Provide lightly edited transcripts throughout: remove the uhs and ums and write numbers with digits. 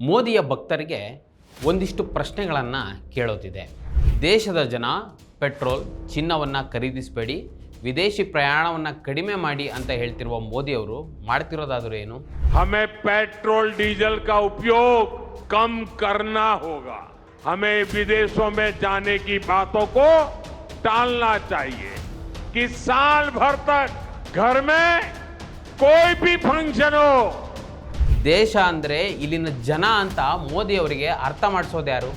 ಮೋದಿಯ ಭಕ್ತರಿಗೆ ಒಂದಿಷ್ಟು ಪ್ರಶ್ನೆಗಳನ್ನು ಕೇಳೋದಿದೆ. ದೇಶದ ಜನ ಪೆಟ್ರೋಲ್, ಚಿನ್ನವನ್ನು ಖರೀದಿಸಬೇಡಿ, ವಿದೇಶಿ ಪ್ರಯಾಣವನ್ನು ಕಡಿಮೆ ಮಾಡಿ ಅಂತ ಹೇಳ್ತಿರುವ ಮೋದಿಯವರು ಮಾಡ್ತಿರೋದಾದರೂ ಏನು? हमें पेट्रोल डीजल का उपयोग कम करना होगा। हमें विदेशों में जाने की बातों को टालना चाहिए कि साल भर तक घर में कोई भी फंक्शन हो। ದೇಶ ಅಂದರೆ ಇಲ್ಲಿನ ಜನ ಅಂತ ಮೋದಿಯವರಿಗೆ ಅರ್ಥ ಮಾಡಿಸೋದು ಯಾರು?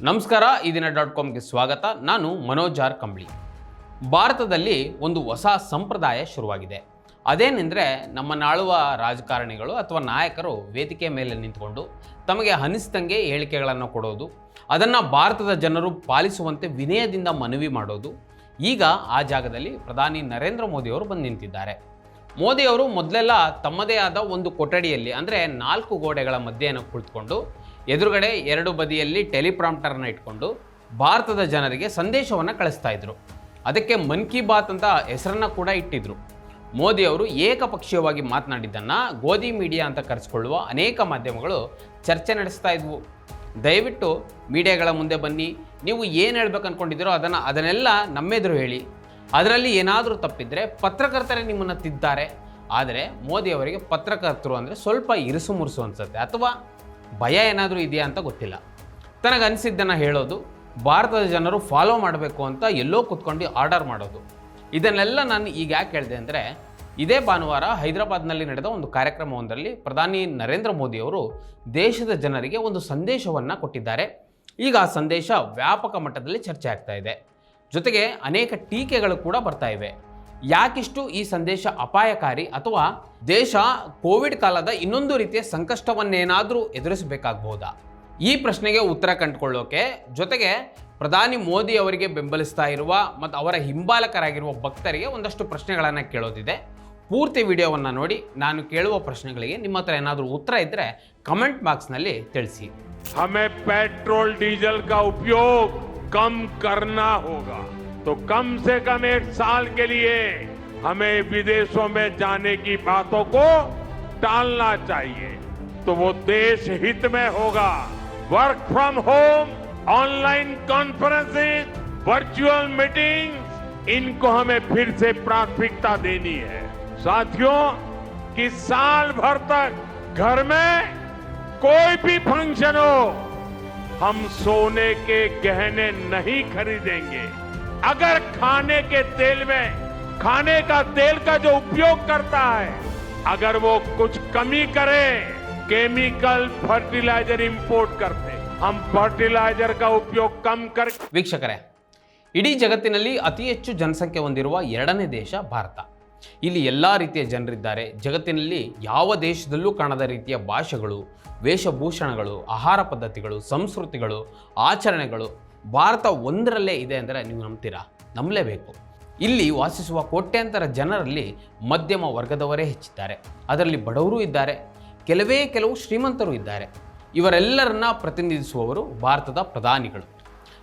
ನಮಸ್ಕಾರ, ಈ ದಿನ .comಗೆ ಸ್ವಾಗತ. ನಾನು ಮನೋಜ್ ಆರ್ ಕಂಬ್ಳಿ. ಭಾರತದಲ್ಲಿ ಒಂದು ಹೊಸ ಸಂಪ್ರದಾಯ ಶುರುವಾಗಿದೆ. ಅದೇನೆಂದರೆ, ನಮ್ಮನ್ನಾಳುವ ರಾಜಕಾರಣಿಗಳು ಅಥವಾ ನಾಯಕರು ವೇದಿಕೆ ಮೇಲೆ ನಿಂತುಕೊಂಡು ತಮಗೆ ಅನಿಸಿದಂಗೆ ಹೇಳಿಕೆಗಳನ್ನು ಕೊಡೋದು, ಅದನ್ನು ಭಾರತದ ಜನರು ಪಾಲಿಸುವಂತೆ ವಿನಯದಿಂದ ಮನವಿ ಮಾಡೋದು. ಈಗ ಆ ಜಾಗದಲ್ಲಿ ಪ್ರಧಾನಿ ನರೇಂದ್ರ ಮೋದಿಯವರು ಬಂದು ನಿಂತಿದ್ದಾರೆ. ಮೋದಿಯವರು ಮೊದಲೆಲ್ಲ ತಮ್ಮದೇ ಆದ ಒಂದು ಕೊಠಡಿಯಲ್ಲಿ, ಅಂದರೆ 4 ಗೋಡೆಗಳ ಮಧ್ಯೆಯನ್ನು ಕುಳಿತುಕೊಂಡು ಎದುರುಗಡೆ 2 ಬದಿಯಲ್ಲಿ ಟೆಲಿಪ್ರಾಂಪ್ಟರ್ನ ಇಟ್ಕೊಂಡು ಭಾರತದ ಜನರಿಗೆ ಸಂದೇಶವನ್ನು ಕಳಿಸ್ತಾ ಇದ್ರು. ಅದಕ್ಕೆ ಮನ್ ಕಿ ಬಾತ್ ಅಂತ ಹೆಸರನ್ನು ಕೂಡ ಇಟ್ಟಿದ್ರು. ಮೋದಿಯವರು ಏಕಪಕ್ಷೀಯವಾಗಿ ಮಾತನಾಡಿದ್ದನ್ನು ಗೋಧಿ ಮೀಡಿಯಾ ಅಂತ ಕರೆಸಿಕೊಳ್ಳುವ ಅನೇಕ ಮಾಧ್ಯಮಗಳು ಚರ್ಚೆ ನಡೆಸ್ತಾ ಇದ್ವು. ದಯವಿಟ್ಟು ಮೀಡಿಯಾಗಳ ಮುಂದೆ ಬನ್ನಿ, ನೀವು ಏನು ಹೇಳ್ಬೇಕು ಅಂದ್ಕೊಂಡಿದ್ದೀರೋ ಅದನ್ನೆಲ್ಲ ನಮ್ಮೆದುರು ಹೇಳಿ, ಅದರಲ್ಲಿ ಏನಾದರೂ ತಪ್ಪಿದ್ರೆ ಪತ್ರಕರ್ತರೇ ನಿಮ್ಮನ್ನು ತಿದ್ತಾರೆ. ಆದರೆ ಮೋದಿಯವರಿಗೆ ಪತ್ರಕರ್ತರು ಅಂದರೆ ಸ್ವಲ್ಪ ಇರುಸು ಮುರುಸು ಅನಿಸುತ್ತೆ, ಅಥವಾ ಭಯ ಏನಾದರೂ ಇದೆಯಾ ಅಂತ ಗೊತ್ತಿಲ್ಲ. ತನಗನಿಸಿದ್ದನ್ನು ಹೇಳೋದು, ಭಾರತದ ಜನರು ಫಾಲೋ ಮಾಡಬೇಕು ಅಂತ ಎಲ್ಲೋ ಕೂತ್ಕೊಂಡು ಆರ್ಡರ್ ಮಾಡೋದು. ಇದನ್ನೆಲ್ಲ ನಾನು ಈಗ ಯಾಕೆ ಹೇಳಿದೆ ಅಂದರೆ, ಇದೇ ಭಾನುವಾರ ಹೈದರಾಬಾದ್ನಲ್ಲಿ ನಡೆದ ಒಂದು ಕಾರ್ಯಕ್ರಮವೊಂದರಲ್ಲಿ ಪ್ರಧಾನಿ ನರೇಂದ್ರ ಮೋದಿಯವರು ದೇಶದ ಜನರಿಗೆ ಒಂದು ಸಂದೇಶವನ್ನು ಕೊಟ್ಟಿದ್ದಾರೆ. ಈಗ ಆ ಸಂದೇಶ ವ್ಯಾಪಕ ಮಟ್ಟದಲ್ಲಿ ಚರ್ಚೆ ಆಗ್ತಾ ಇದೆ. ಜೊತೆಗೆ ಅನೇಕ ಟೀಕೆಗಳು ಕೂಡ ಬರ್ತಾ ಇವೆ. ಯಾಕಿಷ್ಟು ಈ ಸಂದೇಶ ಅಪಾಯಕಾರಿ, ಅಥವಾ ದೇಶ ಕೋವಿಡ್ ಕಾಲದ ಇನ್ನೊಂದು ರೀತಿಯ ಸಂಕಷ್ಟವನ್ನೇನಾದರೂ ಎದುರಿಸಬೇಕಾಗಬಹುದಾ? ಈ ಪ್ರಶ್ನೆಗೆ ಉತ್ತರ ಕಂಡುಕೊಳ್ಳೋಕೆ, ಜೊತೆಗೆ ಪ್ರಧಾನಿ ಮೋದಿ ಅವರಿಗೆ ಬೆಂಬಲಿಸ್ತಾ ಇರುವ ಮತ್ತು ಅವರ ಹಿಂಬಾಲಕರಾಗಿರುವ ಭಕ್ತರಿಗೆ ಒಂದಷ್ಟು ಪ್ರಶ್ನೆಗಳನ್ನು ಕೇಳೋದಿದೆ. ಪೂರ್ತಿ ವಿಡಿಯೋವನ್ನು ನೋಡಿ. ನಾನು ಕೇಳುವ ಪ್ರಶ್ನೆಗಳಿಗೆ ನಿಮ್ಮ ಹತ್ರ ಏನಾದರೂ ಉತ್ತರ ಇದ್ದರೆ ಕಮೆಂಟ್ ಬಾಕ್ಸ್ನಲ್ಲಿ ತಿಳಿಸಿ. हमें पेट्रोल डीजल का उपयोग कम करना होगा, तो कम से कम 1 साल के लिए हमें विदेशों में जाने की बातों को टालना चाहिए। तो वो देश हित में होगा। Work from home, online conferencing, virtual meetings, इनको हमें फिर से प्राथमिकता देनी है। साथियों, कि साल भर तक घर में कोई भी फंक्शन हो, हम सोने के गहने नहीं खरीदेंगे। अगर खाने के तेल में खाने का तेल का जो उपयोग करता है, अगर वो कुछ कमी करे, केमिकल फर्टिलाइजर इंपोर्ट करते, हम फर्टिलाइजर का उपयोग कम कर। ವೀಕ್ಷಕರೇ, ಇಡೀ ಜಗತ್ತಿನಲ್ಲಿ ಅತಿ ಹೆಚ್ಚು ಜನಸಂಖ್ಯೆ ಹೊಂದಿರುವ 2ನೇ ದೇಶ ಭಾರತ. ಇಲ್ಲಿ ಎಲ್ಲ ರೀತಿಯ ಜನರಿದ್ದಾರೆ. ಜಗತ್ತಿನಲ್ಲಿ ಯಾವ ದೇಶದಲ್ಲೂ ಕಾಣದ ರೀತಿಯ ಭಾಷೆಗಳು, ವೇಷಭೂಷಣಗಳು, ಆಹಾರ ಪದ್ಧತಿಗಳು, ಸಂಸ್ಕೃತಿಗಳು, ಆಚರಣೆಗಳು ಭಾರತ ಒಂದರಲ್ಲೇ ಇದೆ ಅಂದರೆ ನೀವು ನಂಬ್ತೀರಾ? ನಂಬಲೇಬೇಕು. ಇಲ್ಲಿ ವಾಸಿಸುವ ಕೋಟ್ಯಾಂತರ ಜನರಲ್ಲಿ ಮಧ್ಯಮ ವರ್ಗದವರೇ ಹೆಚ್ಚಿದ್ದಾರೆ. ಅದರಲ್ಲಿ ಬಡವರು ಇದ್ದಾರೆ, ಕೆಲವು ಶ್ರೀಮಂತರು ಇದ್ದಾರೆ. ಇವರೆಲ್ಲರನ್ನ ಪ್ರತಿನಿಧಿಸುವವರು ಭಾರತದ ಪ್ರಧಾನಿಗಳು.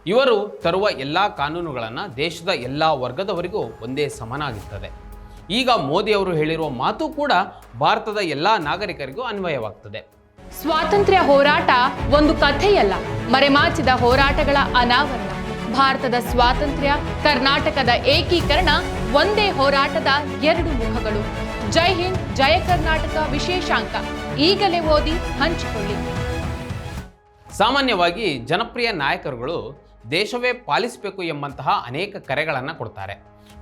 ಇವರು ತರುವ ಎಲ್ಲ ಕಾನೂನುಗಳನ್ನು ದೇಶದ ಎಲ್ಲ ವರ್ಗದವರಿಗೂ ಒಂದೇ ಸಮನಾಗಿರ್ತದೆ. ಈಗ ಮೋದಿಯವರು ಹೇಳಿರುವ ಮಾತು ಕೂಡ ಭಾರತದ ಎಲ್ಲ ನಾಗರಿಕರಿಗೂ ಅನ್ವಯವಾಗ್ತದೆ. ಸ್ವಾತಂತ್ರ್ಯ ಹೋರಾಟ ಒಂದು ಕಥೆಯಲ್ಲ, ಮರೆಮಾಚಿದ ಹೋರಾಟಗಳ ಅನಾವರಣ. ಭಾರತದ ಸ್ವಾತಂತ್ರ್ಯ, ಕರ್ನಾಟಕದ ಏಕೀಕರಣ ಒಂದೇ ಹೋರಾಟದ 2 ಮುಖಗಳು. ಜೈ ಹಿಂದ್, ಜಯ ಕರ್ನಾಟಕ ವಿಶೇಷಾಂಕ ಈಗಲೇ ಓದಿ ಹಂಚಿಕೊಳ್ಳಿ. ಸಾಮಾನ್ಯವಾಗಿ ಜನಪ್ರಿಯ ನಾಯಕರುಗಳು ದೇಶವೇ ಪಾಲಿಸಬೇಕು ಎಂಬಂತಹ ಅನೇಕ ಕರೆಗಳನ್ನು ಕೊಡ್ತಾರೆ.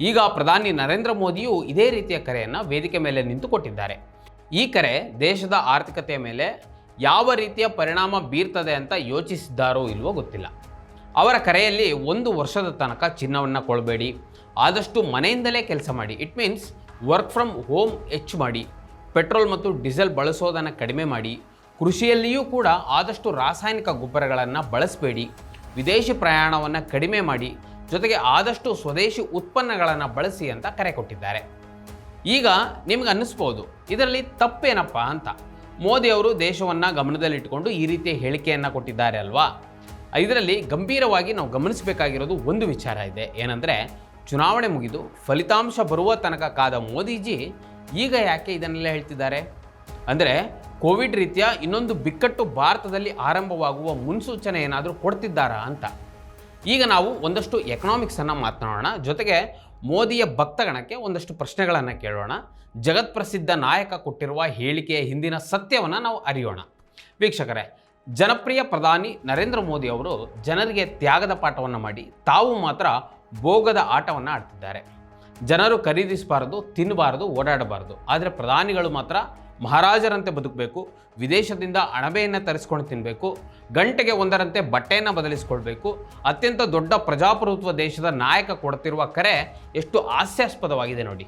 ಈಗ ಪ್ರಧಾನಿ ನರೇಂದ್ರ ಮೋದಿಯು ಇದೇ ರೀತಿಯ ಕರೆಯನ್ನು ವೇದಿಕೆ ಮೇಲೆ ನಿಂತು ಕೊಟ್ಟಿದ್ದಾರೆ. ಈ ಕರೆ ದೇಶದ ಆರ್ಥಿಕತೆಯ ಮೇಲೆ ಯಾವ ರೀತಿಯ ಪರಿಣಾಮ ಬೀರ್ತದೆ ಅಂತ ಯೋಚಿಸಿದ್ದಾರೋ ಇಲ್ವೋ ಗೊತ್ತಿಲ್ಲ. ಅವರ ಕರೆಯಲ್ಲಿ 1 ವರ್ಷದ ತನಕ ಚಿನ್ನವನ್ನು ಕೊಡಬೇಡಿ, ಆದಷ್ಟು ಮನೆಯಿಂದಲೇ ಕೆಲಸ ಮಾಡಿ, it means work from home ಹೆಚ್ಚು ಮಾಡಿ, ಪೆಟ್ರೋಲ್ ಮತ್ತು ಡೀಸೆಲ್ ಬಳಸೋದನ್ನು ಕಡಿಮೆ ಮಾಡಿ, ಕೃಷಿಯಲ್ಲಿಯೂ ಕೂಡ ಆದಷ್ಟು ರಾಸಾಯನಿಕ ಗೊಬ್ಬರಗಳನ್ನು ಬಳಸಬೇಡಿ, ವಿದೇಶಿ ಪ್ರಯಾಣವನ್ನು ಕಡಿಮೆ ಮಾಡಿ, ಜೊತೆಗೆ ಆದಷ್ಟು ಸ್ವದೇಶಿ ಉತ್ಪನ್ನಗಳನ್ನು ಬಳಸಿ ಅಂತ ಕರೆ ಕೊಟ್ಟಿದ್ದಾರೆ. ಈಗ ನಿಮ್ಗೆ ಅನ್ನಿಸ್ಬೋದು, ಇದರಲ್ಲಿ ತಪ್ಪೇನಪ್ಪ ಅಂತ. ಮೋದಿಯವರು ದೇಶವನ್ನು ಗಮನದಲ್ಲಿಟ್ಟುಕೊಂಡು ಈ ರೀತಿಯ ಹೇಳಿಕೆಯನ್ನು ಕೊಟ್ಟಿದ್ದಾರೆ ಅಲ್ವಾ? ಇದರಲ್ಲಿ ಗಂಭೀರವಾಗಿ ನಾವು ಗಮನಿಸಬೇಕಾಗಿರೋದು ಒಂದು ವಿಚಾರ ಇದೆ. ಏನಂದರೆ, ಚುನಾವಣೆ ಮುಗಿದು ಫಲಿತಾಂಶ ಬರುವ ತನಕ ಕಾದ ಮೋದಿಜಿ ಈಗ ಯಾಕೆ ಇದನ್ನೆಲ್ಲ ಹೇಳ್ತಿದ್ದಾರೆ? ಅಂದರೆ ಕೋವಿಡ್ ರೀತಿಯ ಇನ್ನೊಂದು ಬಿಕ್ಕಟ್ಟು ಭಾರತದಲ್ಲಿ ಆರಂಭವಾಗುವ ಮುನ್ಸೂಚನೆ ಏನಾದರೂ ಕೊಡ್ತಿದ್ದಾರಾ ಅಂತ. ಈಗ ನಾವು ಒಂದಷ್ಟು ಎಕನಾಮಿಕ್ಸನ್ನು ಮಾತನಾಡೋಣ, ಜೊತೆಗೆ ಮೋದಿಯ ಭಕ್ತಗಣಕ್ಕೆ ಒಂದಷ್ಟು ಪ್ರಶ್ನೆಗಳನ್ನು ಕೇಳೋಣ. ಜಗತ್ಪ್ರಸಿದ್ಧ ನಾಯಕ ಕೊಟ್ಟಿರುವ ಹೇಳಿಕೆಯ ಹಿಂದಿನ ಸತ್ಯವನ್ನು ನಾವು ಅರಿಯೋಣ. ವೀಕ್ಷಕರೇ, ಜನಪ್ರಿಯ ಪ್ರಧಾನಿ ನರೇಂದ್ರ ಮೋದಿ ಅವರು ಜನರಿಗೆ ತ್ಯಾಗದ ಪಾಠವನ್ನು ಮಾಡಿ ತಾವು ಮಾತ್ರ ಭೋಗದ ಆಟವನ್ನು ಆಡ್ತಿದ್ದಾರೆ. ಜನರು ಖರೀದಿಸಬಾರದು, ತಿನ್ನಬಾರದು, ಓಡಾಡಬಾರದು. ಆದರೆ ಪ್ರಧಾನಿಗಳು ಮಾತ್ರ ಮಹಾರಾಜರಂತೆ ಬದುಕಬೇಕು, ವಿದೇಶದಿಂದ ಅಣಬೆಯನ್ನು ತರಿಸ್ಕೊಂಡು ತಿನ್ನಬೇಕು, ಗಂಟೆಗೆ ಒಂದರಂತೆ ಬಟ್ಟೆಯನ್ನು ಬದಲಿಸ್ಕೊಳ್ಬೇಕು. ಅತ್ಯಂತ ದೊಡ್ಡ ಪ್ರಜಾಪ್ರಭುತ್ವ ದೇಶದ ನಾಯಕ ಕೊಡ್ತಿರುವ ಕರೆ ಎಷ್ಟು ಹಾಸ್ಯಾಸ್ಪದವಾಗಿದೆ ನೋಡಿ.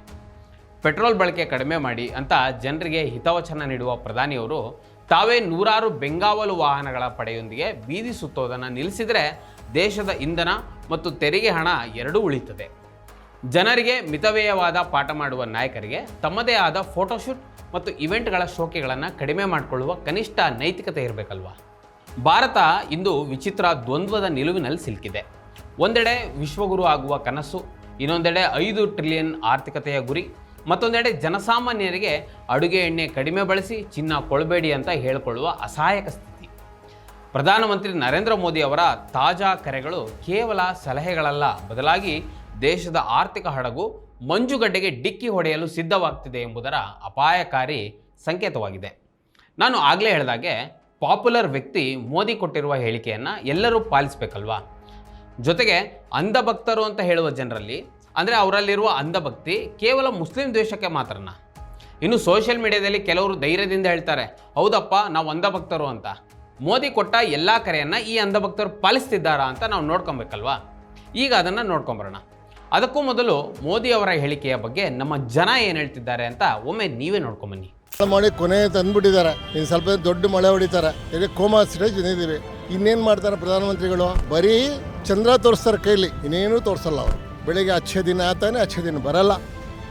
ಪೆಟ್ರೋಲ್ ಬಳಕೆ ಕಡಿಮೆ ಮಾಡಿ ಅಂತ ಜನರಿಗೆ ಹಿತವಚನ ನೀಡುವ ಪ್ರಧಾನಿಯವರು ತಾವೇ ನೂರಾರು ಬೆಂಗಾವಲು ವಾಹನಗಳ ಪಡೆಯೊಂದಿಗೆ ಬೀದಿ ಸುತ್ತೋದನ್ನು ನಿಲ್ಲಿಸಿದರೆ ದೇಶದ ಇಂಧನ ಮತ್ತು ತೆರಿಗೆ ಹಣ ಎರಡೂ ಉಳಿಯುತ್ತದೆ. ಜನರಿಗೆ ಮಿತವ್ಯಯವಾದ ಪಾಠ ಮಾಡುವ ನಾಯಕರಿಗೆ ತಮ್ಮದೇ ಆದ ಫೋಟೋಶೂಟ್ ಮತ್ತು ಇವೆಂಟ್ಗಳ ಶೋಕಿಗಳನ್ನು ಕಡಿಮೆ ಮಾಡಿಕೊಳ್ಳುವ ಕನಿಷ್ಠ ನೈತಿಕತೆ ಇರಬೇಕಲ್ವಾ? ಭಾರತ ಇಂದು ವಿಚಿತ್ರ ದ್ವಂದ್ವದ ನಿಲುವಿನಲ್ಲಿ ಸಿಲುಕಿದೆ. ಒಂದೆಡೆ ವಿಶ್ವಗುರು ಆಗುವ ಕನಸು, ಇನ್ನೊಂದೆಡೆ 5 ಟ್ರಿಲಿಯನ್ ಆರ್ಥಿಕತೆಯ ಗುರಿ, ಮತ್ತೊಂದೆಡೆ ಜನಸಾಮಾನ್ಯರಿಗೆ ಅಡುಗೆ ಎಣ್ಣೆ ಕಡಿಮೆ ಬಳಸಿ, ಚಿನ್ನ ಕೊಳಬೇಡಿ ಅಂತ ಹೇಳಿಕೊಳ್ಳುವ ಅಸಹಾಯಕ ಸ್ಥಿತಿ. ಪ್ರಧಾನಮಂತ್ರಿ ನರೇಂದ್ರ ಮೋದಿ ಅವರ ತಾಜಾ ಕರೆಗಳು ಕೇವಲ ಸಲಹೆಗಳಲ್ಲ, ಬದಲಾಗಿ ದೇಶದ ಆರ್ಥಿಕ ಹಡಗು ಮಂಜುಗಡ್ಡೆಗೆ ಡಿಕ್ಕಿ ಹೊಡೆಯಲು ಸಿದ್ಧವಾಗ್ತಿದೆ ಎಂಬುದರ ಅಪಾಯಕಾರಿ ಸಂಕೇತವಾಗಿದೆ. ನಾನು ಆಗಲೇ ಹೇಳಿದಾಗೆ ಪಾಪ್ಯುಲರ್ ವ್ಯಕ್ತಿ ಮೋದಿ ಕೊಟ್ಟಿರುವ ಹೇಳಿಕೆಯನ್ನು ಎಲ್ಲರೂ ಪಾಲಿಸಬೇಕಲ್ವಾ? ಜೊತೆಗೆ ಅಂಧಭಕ್ತರು ಅಂತ ಹೇಳುವ ಜನರಲ್ಲಿ, ಅಂದರೆ ಅವರಲ್ಲಿರುವ ಅಂಧಭಕ್ತಿ ಕೇವಲ ಮುಸ್ಲಿಂ ದ್ವೇಷಕ್ಕೆ ಮಾತ್ರನ? ಇನ್ನು ಸೋಷಿಯಲ್ ಮೀಡಿಯಾದಲ್ಲಿ ಕೆಲವರು ಧೈರ್ಯದಿಂದ ಹೇಳ್ತಾರೆ, ಹೌದಪ್ಪ ನಾವು ಅಂಧಭಕ್ತರು ಅಂತ. ಮೋದಿ ಕೊಟ್ಟ ಎಲ್ಲ ಕರೆಯನ್ನು ಈ ಅಂಧಭಕ್ತರು ಪಾಲಿಸ್ತಿದ್ದಾರಾ ಅಂತ ನಾವು ನೋಡ್ಕೊಬೇಕಲ್ವಾ? ಈಗ ಅದನ್ನು ನೋಡ್ಕೊಂಬರೋಣ. ಅದಕ್ಕೂ ಮೊದಲು ಮೋದಿ ಅವರ ಹೇಳಿಕೆಯ ಬಗ್ಗೆ ನಮ್ಮ ಜನ ಏನು ಹೇಳ್ತಿದ್ದಾರೆ ಅಂತ ಒಮ್ಮೆ ನೀವೇ ನೋಡ್ಕೊಂಬನ್ನಿ. ಮಾಡಿ ಕೊನೆ ತಂದುಬಿಟ್ಟಿದ್ದಾರೆ. ಇನ್ನು ಸ್ವಲ್ಪ ದೊಡ್ಡ ಮಳೆ ಹೊಡಿತಾರೆ. ಇಲ್ಲಿ ಕೋಮಾ ಸ್ಟೇಜ್ ಬಂದಿದ್ದೀವಿ. ಇನ್ನೇನು ಮಾಡ್ತಾರೆ ಪ್ರಧಾನಮಂತ್ರಿಗಳು? ಬರೀ ಚಂದ್ರ ತೋರಿಸ್ತಾರೆ ಕೈಲಿ, ಇನ್ನೇನು ತೋರಿಸಲ್ಲ ಅವರು. ಬೆಳಿಗ್ಗೆ ಅಚ್ಚೆ ದಿನ ಆತಾನೆ, ಅಚ್ಚೆ ದಿನ ಬರಲ್ಲ.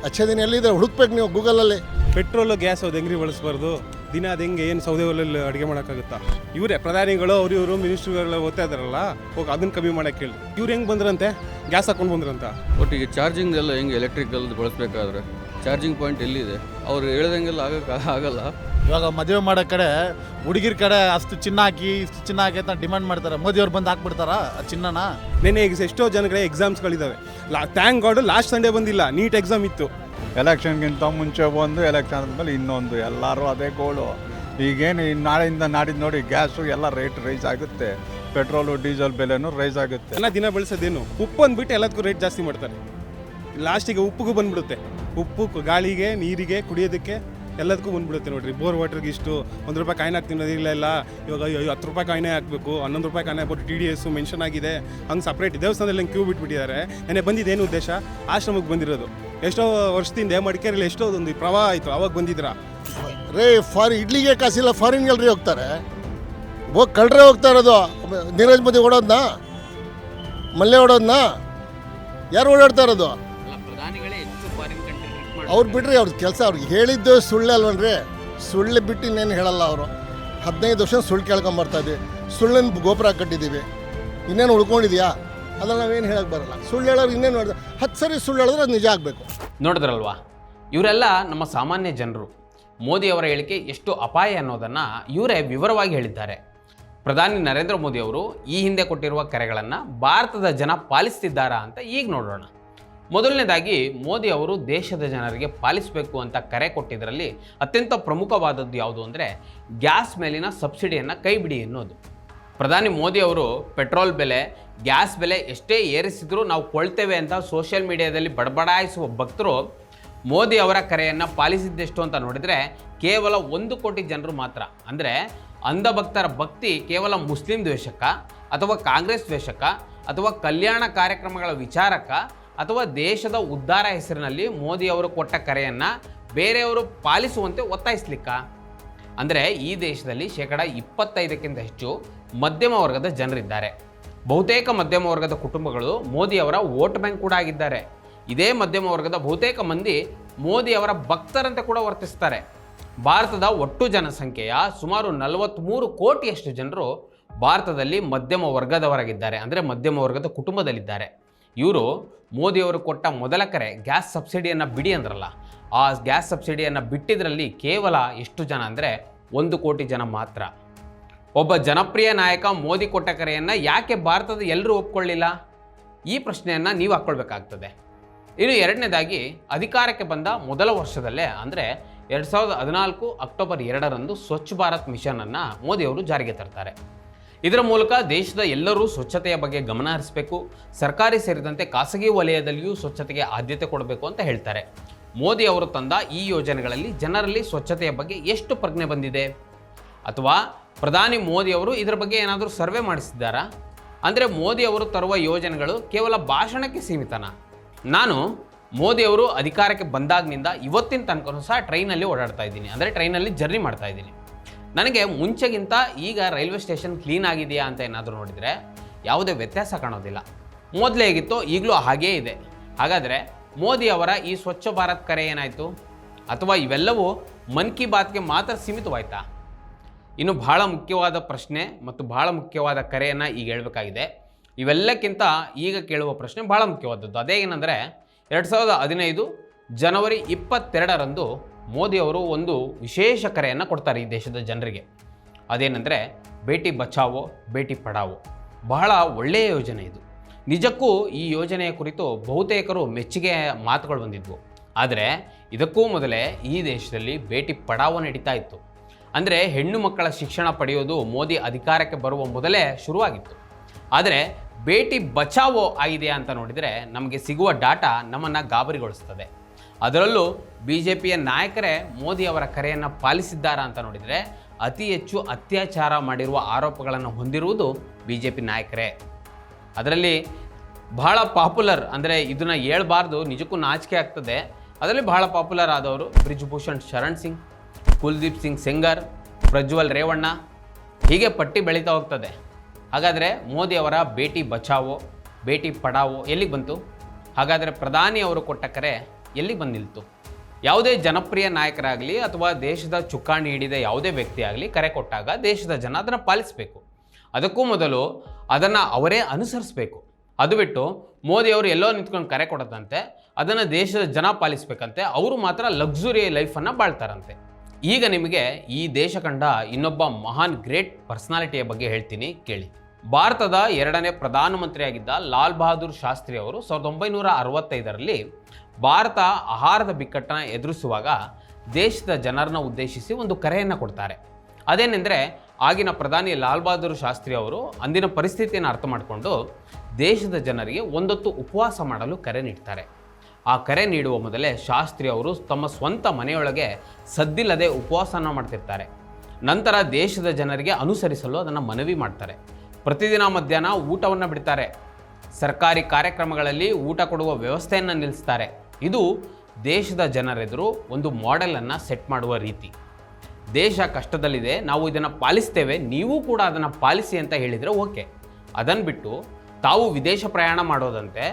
ಅಚ್ಚೆ ದಿನ ಎಲ್ಲಿದೆ ಹುಡುಕ್ಬೇಕು ನೀವು ಗೂಗಲಲ್ಲಿ. ಪೆಟ್ರೋಲು ಗ್ಯಾಸ್ ಅದು ಹೆಂಗ್ರಿ ಬಳಸಬಾರ್ದು? ದಿನ ಅದು ಹೆಂಗೆ ಏನು ಸೌದೆ ಒಲೆಯಲ್ಲಿ ಅಡುಗೆ ಮಾಡೋಕ್ಕಾಗುತ್ತಾ? ಇವರೇ ಪ್ರಧಾನಿಗಳು ಇವರು ಮಿನಿಸ್ಟ್ರುಗಳೆಲ್ಲ ಓದ್ತಾ ಇದ್ದಾರಲ್ಲ, ಹೋಗಿ ಅದನ್ನು ಕಮ್ಮಿ ಮಾಡೋಕ್ಕೆ ಹೇಳಿ. ಇವ್ರು ಹೆಂಗೆ ಬಂದ್ರಂತೆ? ಗ್ಯಾಸ್ ಹಾಕೊಂಡು ಬಂದ್ರಂತ. ಒಟ್ಟಿಗೆ ಚಾರ್ಜಿಂಗ್ ಎಲ್ಲ ಹೆಂಗೆ ಎಲೆಕ್ಟ್ರಿಕಲ್ ಬಳಸಬೇಕಾದ್ರೆ ಚಾರ್ಜಿಂಗ್ ಪಾಯಿಂಟ್ ಎಲ್ಲಿದೆ? ಅವ್ರು ಹೇಳ್ದಂಗೆಲ್ಲ ಆಗಲ್ಲ. ಇವಾಗ ಮದುವೆ ಮಾಡೋ ಕಡೆ ಹುಡುಗಿರ ಕಡೆ ಅಷ್ಟು ಚಿನ್ನ ಹಾಕಿ ಇಷ್ಟು ಚಿನ್ನ ಹಾಕಿ ಅಂತ ಡಿಮಾಂಡ್ ಮಾಡ್ತಾರೆ. ಮೋದಿಯವ್ರು ಬಂದು ಹಾಕ್ಬಿಡ್ತಾರ ಆ ಚಿನ್ನನ? ನೆನೆ ಎಷ್ಟೋ ಜನಗಳಿಗೆ ಎಕ್ಸಾಮ್ಸ್ಗಳಿದ್ದಾವೆ. ಥ್ಯಾಂಕ್ ಗಾಡ್ ಲಾಸ್ಟ್ ಸಂಡೇ ಬಂದಿಲ್ಲ, ನೀಟ್ ಎಕ್ಸಾಮ್ ಇತ್ತು. ಎಲೆಕ್ಷನ್ಗಿಂತ ಮುಂಚೆ ಒಂದು, ಎಲೆಕ್ಷನ್ ಆದಮೇಲೆ ಇನ್ನೊಂದು, ಎಲ್ಲರೂ ಅದೇ ಗೋಳು. ಈಗೇನು ನಾಳೆಯಿಂದ ನಾಡಿದ್ದು ನೋಡಿ ಗ್ಯಾಸು ಎಲ್ಲ ರೇಟ್ ರೈಸ್ ಆಗುತ್ತೆ, ಪೆಟ್ರೋಲು ಡೀಸೆಲ್ ಬೆಲೆನೂ ರೈಸ್ ಆಗುತ್ತೆ. ಎಲ್ಲ ದಿನ ಬಳಸೋದೇನು? ಉಪ್ಪು ಅಂದ್ಬಿಟ್ಟು ಎಲ್ಲದಕ್ಕೂ ರೇಟ್ ಜಾಸ್ತಿ ಮಾಡ್ತಾರೆ. ಲಾಸ್ಟಿಗೆ ಉಪ್ಪಿಗೂ ಬಂದ್ಬಿಡುತ್ತೆ. ಉಪ್ಪು ಗಾಳಿಗೆ, ನೀರಿಗೆ, ಕುಡಿಯೋದಕ್ಕೆ ಎಲ್ಲದಕ್ಕೂ ಬಂದ್ಬಿಡುತ್ತೆ ನೋಡ್ರಿ. ಬೋರ್ ವಾಟರ್ಗೆ ಇಷ್ಟು ₹1 ಕಾಯಿನ್ ಹಾಕ್ತೀನಿ ಇಲ್ಲ, ಇವಾಗ ₹10 ಕಾಯಿನೇ ಹಾಕಬೇಕು, ₹11 ಕಾಯಿನ್ ಹಾಕ್ಬಿಟ್ಟು TDS ಮೆನ್ಷನ್ ಆಗಿದೆ. ಹಂಗೆ ಸಪ್ರೇಟ್ ದೇವಸ್ಥಾನದಲ್ಲಿ ಕ್ಯೂ ಬಿಟ್ಬಿಟ್ಟಿದ್ದಾರೆ. ನೆನೆ ಬಂದಿದ್ದೇನು ಉದ್ದೇಶ? ಆಶ್ರಮಕ್ಕೆ ಬಂದಿರೋದು. ಎಷ್ಟೋ ವರ್ಷದಿಂದ ಮಡಿಕೇರಿಯಲ್ಲಿ ಎಷ್ಟೋ ಒಂದು ಪ್ರವಾಹ ಆಯಿತು, ಅವಾಗ ಬಂದಿದ್ರಾ? ಇಡ್ಲಿಗೆ ಕಾಸಿಲ್ಲ, ಫಾರಿನ್ಗೆಲ್ರಿ ಹೋಗ್ತಾರೆ. ಹೋಗಿ ಕಳ್ರೆ ಹೋಗ್ತಾ ಇರೋದು. ನೀರಜ್ ಮೋದಿ ಓಡೋದ್ನ, ಮಲ್ಲೆ ಓಡೋದ್ನ, ಯಾರು ಓಡಾಡ್ತಾ ಇರೋದು? ಅವ್ರು ಬಿಡ್ರಿ, ಅವ್ರ ಕೆಲಸ ಅವ್ರಿಗೆ ಹೇಳಿದ್ದು ಸುಳ್ಳು ಅಲ್ವನ್ರಿ. ಸುಳ್ಳು ಬಿಟ್ಟು ಇನ್ನೇನು ಹೇಳಲ್ಲ ಅವರು. 15 ವರ್ಷ ಸುಳ್ಳು ಕೇಳ್ಕೊಂಬರ್ತಾ ಇದ್ದೀವಿ. ಸುಳ್ಳಿನ ಗೋಪುರ ಕಟ್ಟಿದ್ದೀವಿ, ಇನ್ನೇನು ಉಳ್ಕೊಂಡಿದ್ಯಾ? ಅದನ್ನು ನಾವೇನು ಹೇಳಕ್ಕೆ ಬರಲ್ಲ. ಸುಳ್ಳು ಹೇಳೋರು ಇನ್ನೇನು ನೋಡಿದ್ರೆ 10 ಸರಿ ಸುಳ್ಳು ಹೇಳಿದ್ರೆ ಅದು ನಿಜ ಆಗಬೇಕು. ನೋಡಿದ್ರಲ್ವಾ, ಇವರೆಲ್ಲ ನಮ್ಮ ಸಾಮಾನ್ಯ ಜನರು. ಮೋದಿಯವರ ಹೇಳಿಕೆ ಎಷ್ಟು ಅಪಾಯ ಅನ್ನೋದನ್ನು ಇವರೇ ವಿವರವಾಗಿ ಹೇಳಿದ್ದಾರೆ. ಪ್ರಧಾನಿ ನರೇಂದ್ರ ಮೋದಿ ಅವರು ಈ ಹಿಂದೆ ಕೊಟ್ಟಿರುವ ಕರೆಗಳನ್ನು ಭಾರತದ ಜನ ಪಾಲಿಸ್ತಿದ್ದಾರಾ ಅಂತ ಈಗ ನೋಡೋಣ. ಮೊದಲನೇದಾಗಿ, ಮೋದಿ ಅವರು ದೇಶದ ಜನರಿಗೆ ಪಾಲಿಸಬೇಕು ಅಂತ ಕರೆ ಕೊಟ್ಟಿದ್ದರಲ್ಲಿ ಅತ್ಯಂತ ಪ್ರಮುಖವಾದದ್ದು ಯಾವುದು ಅಂದರೆ ಗ್ಯಾಸ್ ಮೇಲಿನ ಸಬ್ಸಿಡಿಯನ್ನು ಕೈ ಬಿಡಿ ಎನ್ನುವುದು. ಪ್ರಧಾನಿ ಮೋದಿ ಅವರು ಪೆಟ್ರೋಲ್ ಬೆಲೆ, ಗ್ಯಾಸ್ ಬೆಲೆ ಎಷ್ಟೇ ಏರಿಸಿದರೂ ನಾವು ಕೊಳ್ತೇವೆ ಅಂತ ಸೋಷಿಯಲ್ ಮೀಡಿಯಾದಲ್ಲಿ ಬಡಬಡಾಯಿಸುವ ಭಕ್ತರು ಮೋದಿ ಅವರ ಕರೆಯನ್ನು ಪಾಲಿಸಿದ್ದೆಷ್ಟು ಅಂತ ನೋಡಿದರೆ ಕೇವಲ 1 ಕೋಟಿ ಜನರು ಮಾತ್ರ. ಅಂದರೆ ಅಂಧಭಕ್ತರ ಭಕ್ತಿ ಕೇವಲ ಮುಸ್ಲಿಂ ದ್ವೇಷಕ್ಕ, ಅಥವಾ ಕಾಂಗ್ರೆಸ್ ದ್ವೇಷಕ್ಕ, ಅಥವಾ ಕಲ್ಯಾಣ ಕಾರ್ಯಕ್ರಮಗಳ ವಿಚಾರಕ್ಕ, ಅಥವಾ ದೇಶದ ಉದ್ಧಾರ ಹೆಸರಿನಲ್ಲಿ ಮೋದಿ ಅವರು ಕೊಟ್ಟ ಕರೆಯನ್ನು ಬೇರೆಯವರು ಪಾಲಿಸುವಂತೆ ಒತ್ತಾಯಿಸ್ಲಿಕ್ಕ? ಅಂದರೆ ಈ ದೇಶದಲ್ಲಿ 25%ಕ್ಕಿಂತ ಹೆಚ್ಚು ಮಧ್ಯಮ ವರ್ಗದ ಜನರಿದ್ದಾರೆ. ಬಹುತೇಕ ಮಧ್ಯಮ ವರ್ಗದ ಕುಟುಂಬಗಳು ಮೋದಿಯವರ ವೋಟ್ ಬ್ಯಾಂಕ್ ಕೂಡ ಆಗಿದ್ದಾರೆ. ಇದೇ ಮಧ್ಯಮ ವರ್ಗದ ಬಹುತೇಕ ಮಂದಿ ಮೋದಿಯವರ ಭಕ್ತರಂತೆ ಕೂಡ ವರ್ತಿಸ್ತಾರೆ. ಭಾರತದ ಒಟ್ಟು ಜನಸಂಖ್ಯೆಯ ಸುಮಾರು 43 ಕೋಟಿಯಷ್ಟು ಜನರು ಭಾರತದಲ್ಲಿ ಮಧ್ಯಮ ವರ್ಗದವರಾಗಿದ್ದಾರೆ, ಅಂದರೆ ಮಧ್ಯಮ ವರ್ಗದ ಕುಟುಂಬದಲ್ಲಿದ್ದಾರೆ. ಇವರು ಮೋದಿಯವರು ಕೊಟ್ಟ ಮೊದಲ ಕರೆ ಗ್ಯಾಸ್ ಸಬ್ಸಿಡಿಯನ್ನು ಬಿಡಿ ಅಂದ್ರಲ್ಲ, ಆ ಗ್ಯಾಸ್ ಸಬ್ಸಿಡಿಯನ್ನು ಬಿಟ್ಟಿದ್ರಲ್ಲಿ ಕೇವಲ ಎಷ್ಟು ಜನ ಅಂದರೆ 1 ಕೋಟಿ ಜನ ಮಾತ್ರ. ಒಬ್ಬ ಜನಪ್ರಿಯ ನಾಯಕ ಮೋದಿ ಕೊಟ್ಟ ಕರೆಯನ್ನು ಯಾಕೆ ಭಾರತದ ಎಲ್ಲರೂ ಒಪ್ಕೊಳ್ಳಿಲ್ಲ? ಈ ಪ್ರಶ್ನೆಯನ್ನು ನೀವು ಹಾಕ್ಕೊಳ್ಬೇಕಾಗ್ತದೆ. ಇನ್ನು ಎರಡನೇದಾಗಿ, ಅಧಿಕಾರಕ್ಕೆ ಬಂದ ಮೊದಲ ವರ್ಷದಲ್ಲೇ ಅಂದರೆ 2014 ಅಕ್ಟೋಬರ್ 2ರಂದು ಸ್ವಚ್ಛ ಭಾರತ್ ಮಿಷನನ್ನು ಮೋದಿಯವರು ಜಾರಿಗೆ ತರ್ತಾರೆ. ಇದರ ಮೂಲಕ ದೇಶದ ಎಲ್ಲರೂ ಸ್ವಚ್ಛತೆಯ ಬಗ್ಗೆ ಗಮನ ಹರಿಸಬೇಕು, ಸರ್ಕಾರಿ ಸೇರಿದಂತೆ ಖಾಸಗಿ ವಲಯದಲ್ಲಿಯೂ ಸ್ವಚ್ಛತೆಗೆ ಆದ್ಯತೆ ಕೊಡಬೇಕು ಅಂತ ಹೇಳ್ತಾರೆ. ಮೋದಿ ಅವರು ತಂದ ಈ ಯೋಜನೆಗಳಲ್ಲಿ ಜನರಲ್ಲಿ ಸ್ವಚ್ಛತೆಯ ಬಗ್ಗೆ ಎಷ್ಟು ಪ್ರಜ್ಞೆ ಬಂದಿದೆ? ಅಥವಾ ಪ್ರಧಾನಿ ಮೋದಿ ಅವರು ಇದರ ಬಗ್ಗೆ ಏನಾದರೂ ಸರ್ವೆ ಮಾಡಿಸಿದ್ದಾರಾ? ಅಂದರೆ ಮೋದಿ ಅವರು ತರುವ ಯೋಜನೆಗಳು ಕೇವಲ ಭಾಷಣಕ್ಕೆ ಸೀಮಿತನಾ? ನಾನು ಮೋದಿ ಅವರು ಅಧಿಕಾರಕ್ಕೆ ಬಂದಾಗಿನಿಂದ ಇವತ್ತಿನ ತನಕನೂ ಸಹ ಟ್ರೈನಲ್ಲಿ ಓಡಾಡ್ತಾ ಇದ್ದೀನಿ, ಅಂದರೆ ಟ್ರೈನಲ್ಲಿ ಜರ್ನಿ ಮಾಡ್ತಾ ಇದ್ದೀನಿ. ನನಗೆ ಮುಂಚೆಗಿಂತ ಈಗ ರೈಲ್ವೆ ಸ್ಟೇಷನ್ ಕ್ಲೀನ್ ಆಗಿದೆಯಾ ಅಂತ ಏನಾದರೂ ನೋಡಿದರೆ ಯಾವುದೇ ವ್ಯತ್ಯಾಸ ಕಾಣೋದಿಲ್ಲ. ಮೊದಲೇ ಹೇಗಿತ್ತೋ ಈಗಲೂ ಹಾಗೇ ಇದೆ. ಹಾಗಾದರೆ ಮೋದಿ ಅವರ ಈ ಸ್ವಚ್ಛ ಭಾರತ್ ಕರೆ ಏನಾಯಿತು? ಅಥವಾ ಇವೆಲ್ಲವೂ ಮನ್ ಕಿ ಬಾತ್ಗೆ ಮಾತ್ರ ಸೀಮಿತವಾಯ್ತಾ? ಇನ್ನು ಬಹಳ ಮುಖ್ಯವಾದ ಪ್ರಶ್ನೆ ಮತ್ತು ಬಹಳ ಮುಖ್ಯವಾದ ಕರೆಯನ್ನು ಈಗ ಹೇಳಬೇಕಾಗಿದೆ. ಇವೆಲ್ಲಕ್ಕಿಂತ ಈಗ ಕೇಳುವ ಪ್ರಶ್ನೆ ಬಹಳ ಮುಖ್ಯವಾದದ್ದು. ಅದೇನಂದರೆ 2015 ಜನವರಿ 22ರಂದು ಮೋದಿಯವರು ಒಂದು ವಿಶೇಷ ಕರೆಯನ್ನು ಕೊಡ್ತಾರೆ ಈ ದೇಶದ ಜನರಿಗೆ. ಅದೇನೆಂದರೆ ಬೇಟಿ ಬಚಾವೋ ಬೇಟಿ ಪಢಾವೋ. ಬಹಳ ಒಳ್ಳೆಯ ಯೋಜನೆ ಇದು. ನಿಜಕ್ಕೂ ಈ ಯೋಜನೆಯ ಕುರಿತು ಬಹುತೇಕರು ಮೆಚ್ಚುಗೆ ಮಾತುಗಳು ಬಂದಿದ್ವು. ಆದರೆ ಇದಕ್ಕೂ ಮೊದಲೇ ಈ ದೇಶದಲ್ಲಿ ಬೇಟಿ ಪಢಾವೋ ನಡೀತಾ ಇತ್ತು. ಅಂದರೆ ಹೆಣ್ಣು ಮಕ್ಕಳ ಶಿಕ್ಷಣ ಪಡೆಯೋದು ಮೋದಿ ಅಧಿಕಾರಕ್ಕೆ ಬರುವ ಮೊದಲೇ ಶುರುವಾಗಿತ್ತು. ಆದರೆ ಬೇಟಿ ಬಚಾವೋ ಆಗಿದೆಯಾ ಅಂತ ನೋಡಿದರೆ ನಮಗೆ ಸಿಗುವ ಡಾಟಾ ನಮ್ಮನ್ನು ಗಾಬರಿಗೊಳಿಸ್ತದೆ. ಅದರಲ್ಲೂ BJPಯ ನಾಯಕರೇ ಮೋದಿ ಅವರ ಕರೆಯನ್ನು ಪಾಲಿಸಿದ್ದಾರಾ ಅಂತ ನೋಡಿದರೆ ಅತಿ ಹೆಚ್ಚು ಅತ್ಯಾಚಾರ ಮಾಡಿರುವ ಆರೋಪಗಳನ್ನು ಹೊಂದಿರುವುದು BJP ನಾಯಕರೇ. ಅದರಲ್ಲಿ ಬಹಳ ಪಾಪ್ಯುಲರ್, ಅಂದರೆ ಇದನ್ನು ಹೇಳ್ಬಾರ್ದು, ನಿಜಕ್ಕೂ ನಾಚಿಕೆ ಆಗ್ತದೆ. ಅದರಲ್ಲಿ ಬಹಳ ಪಾಪ್ಯುಲರ್ ಆದವರು ಬ್ರಿಜ್ಭೂಷಣ್ ಶರಣ್ ಸಿಂಗ್, ಕುಲ್ದೀಪ್ ಸಿಂಗ್ ಸೆಂಗರ್, ಪ್ರಜ್ವಲ್ ರೇವಣ್ಣ, ಹೀಗೆ ಪಟ್ಟಿ ಬೆಳೀತಾ ಹೋಗ್ತದೆ. ಹಾಗಾದರೆ ಮೋದಿ ಅವರ ಬೇಟಿ ಬಚಾವೋ ಬೇಟಿ ಪಢಾವೋ ಎಲ್ಲಿಗೆ ಬಂತು? ಹಾಗಾದರೆ ಪ್ರಧಾನಿ ಅವರು ಕೊಟ್ಟ ಕರೆ ಎಲ್ಲಿಗೆ ಬಂದು ನಿಲ್ತು? ಯಾವುದೇ ಜನಪ್ರಿಯ ನಾಯಕರಾಗಲಿ ಅಥವಾ ದೇಶದ ಚುಕ್ಕಾಣಿ ಹಿಡಿದ ಯಾವುದೇ ವ್ಯಕ್ತಿ ಆಗಲಿ ಕರೆ ಕೊಟ್ಟಾಗ ದೇಶದ ಜನ ಅದನ್ನು ಪಾಲಿಸಬೇಕು. ಅದಕ್ಕೂ ಮೊದಲು ಅದನ್ನು ಅವರೇ ಅನುಸರಿಸಬೇಕು. ಅದು ಬಿಟ್ಟು ಮೋದಿಯವರು ಎಲ್ಲೋ ನಿಂತ್ಕೊಂಡು ಕರೆ ಕೊಡೋದಂತೆ, ಅದನ್ನು ದೇಶದ ಜನ ಪಾಲಿಸಬೇಕಂತೆ, ಅವರು ಮಾತ್ರ ಲಕ್ಸುರಿ ಲೈಫನ್ನು ಬಾಳ್ತಾರಂತೆ. ಈಗ ನಿಮಗೆ ಈ ದೇಶ ಕಂಡ ಇನ್ನೊಬ್ಬ ಮಹಾನ್ ಗ್ರೇಟ್ ಪರ್ಸನಾಲಿಟಿಯ ಬಗ್ಗೆ ಹೇಳ್ತೀನಿ, ಕೇಳಿ. ಭಾರತದ 2ನೇ ಪ್ರಧಾನಮಂತ್ರಿಯಾಗಿದ್ದ ಲಾಲ್ ಬಹದ್ದೂರ್ ಶಾಸ್ತ್ರಿ ಅವರು 1965ರಲ್ಲಿ ಭಾರತ ಆಹಾರದ ಬಿಕ್ಕಟ್ಟನ್ನು ಎದುರಿಸುವಾಗ ದೇಶದ ಜನರನ್ನು ಉದ್ದೇಶಿಸಿ ಒಂದು ಕರೆಯನ್ನು ಕೊಡ್ತಾರೆ. ಅದೇನೆಂದರೆ ಆಗಿನ ಪ್ರಧಾನಿ ಲಾಲ್ ಬಹದ್ದೂರ್ ಶಾಸ್ತ್ರಿ ಅವರು ಅಂದಿನ ಪರಿಸ್ಥಿತಿಯನ್ನು ಅರ್ಥ ಮಾಡಿಕೊಂಡು ದೇಶದ ಜನರಿಗೆ ಒಂದೊತ್ತು ಉಪವಾಸ ಮಾಡಲು ಕರೆ ನೀಡ್ತಾರೆ. ಆ ಕರೆ ನೀಡುವ ಮೊದಲೇ ಶಾಸ್ತ್ರಿ ಅವರು ತಮ್ಮ ಸ್ವಂತ ಮನೆಯೊಳಗೆ ಸದ್ದಿಲ್ಲದೆ ಉಪವಾಸನ ಮಾಡ್ತಿರ್ತಾರೆ. ನಂತರ ದೇಶದ ಜನರಿಗೆ ಅನುಸರಿಸಲು ಅದನ್ನು ಮನವಿ ಮಾಡ್ತಾರೆ. ಪ್ರತಿದಿನ ಮಧ್ಯಾಹ್ನ ಊಟವನ್ನು ಬಿಡ್ತಾರೆ. ಸರ್ಕಾರಿ ಕಾರ್ಯಕ್ರಮಗಳಲ್ಲಿ ಊಟ ಕೊಡುವ ವ್ಯವಸ್ಥೆಯನ್ನು ನಿಲ್ಲಿಸ್ತಾರೆ. ಇದು ದೇಶದ ಜನರೆದುರು ಒಂದು ಮಾಡೆಲನ್ನು ಸೆಟ್ ಮಾಡುವ ರೀತಿ. ದೇಶ ಕಷ್ಟದಲ್ಲಿದೆ, ನಾವು ಇದನ್ನು ಪಾಲಿಸ್ತೇವೆ, ನೀವು ಕೂಡ ಅದನ್ನು ಪಾಲಿಸಿ ಅಂತ ಹೇಳಿದರೆ ಓಕೆ. ಅದನ್ನು ಬಿಟ್ಟು ತಾವು ವಿದೇಶ ಪ್ರಯಾಣ ಮಾಡೋದಂತೆ,